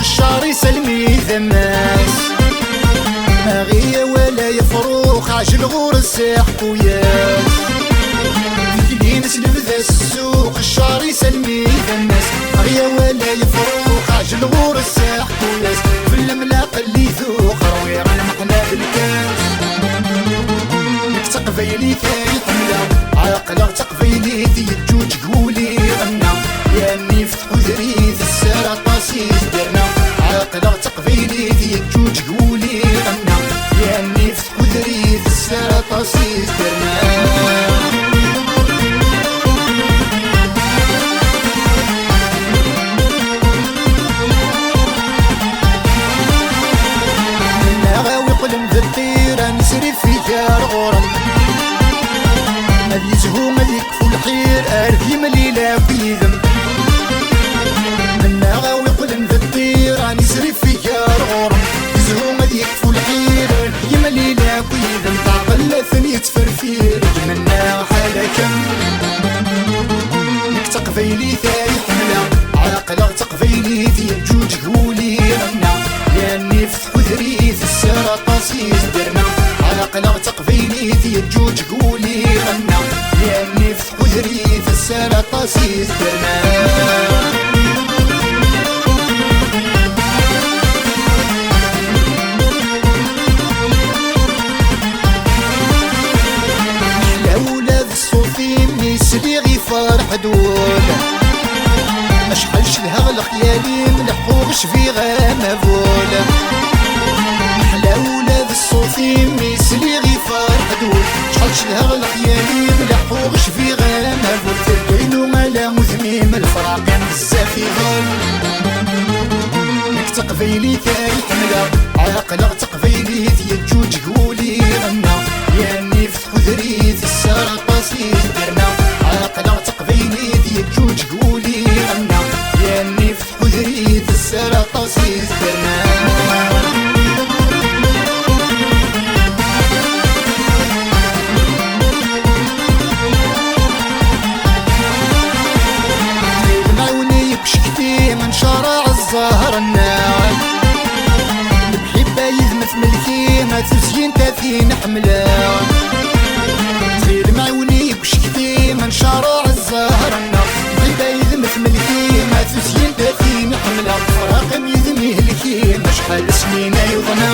الشعر يسلمي ذماس غيا ولا يفروخ عجل غور الساحق وياس اللي نسلم ذا السوق الشعر يسلمي ذماس غيا ولا يفروخ عجل غور الساحق وياس في الملاق اللي ذوق روير المقنا بالكاس تقبيلي ثاني حملة عاقلة تقبيلي ذي الجوج قولي غنى ياني فتحو ذريث السارة طاسيس درنا عاقلة تقبيلي ذي الجوج قولي غنى ياني فتحو ذريث السارة طاسيس درنا نسري في جار غرم مالي زهو مالي كفو الخير أرثي مالي لا بيذم منا غاوي قلن ذا الطير نسري في جار غرم زهو مالي كفو الخير أرثي مالي لا بيذم تعقل ثني تفرفير منا حالكم نك تقفيلي ثاي حملة عاقلة تقفيلي ذي الجوج قولي غنى ياني فتحو ذريث السارة طاسيس درنا عاقلة تقفيلي ذي الجوج قولي غنى ياني فتحو ذريث السارة طاسيس درنا سلي غي فرح دول اشحال شلها الخيالي ملحوغش في غاما فول محلا ولاد الصوفي ميسلي غي فرح دول شحال شلها الخيالي ملحوغش في غاما فول تبينو مالا مذميم الفراقين بزاف يغل نك تقفيلي تاي حملة عاقلة تقفيلي ذي الجوج قولي غنى ياني فتحو ذريث السارة طاسيس درنا عاقلة تقبيلي ذي الجوج قولي غنى ياني فتحو ذريث السارة طاسيس درنا معوني بشكتي من شارع الزهر النار بحبة يذمث ملكي ما تزين تاثين حملة تغير معوني بشكتي من شارع الزهر النار بحبة يذمث ملكي ما تزين تاثين حملة فراقم يذمي هلكي مشحال سنين يضنا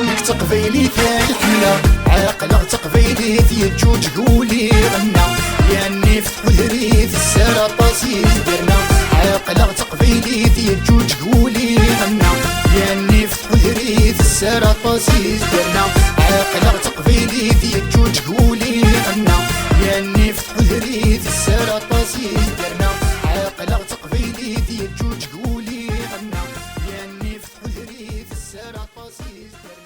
نك تقبيلي ثاني حملة عاقلة تقبيلي ذي الجوج قولي غنى ياني فتحو ذريث السارة طاسيس درنا عاقلة تقبيلي ذي الجوج قولي غنى ياني فتحو ذريث السارة طاسيس درنا عاقلة تقبيلي ذي الجوج قولي غنى ياني فتحو ذريث السارة طاسيس درنا عاقلة تقبيلي ذي الجوج قولي غنى ياني فتحو ذريث السارة طاسيس درنا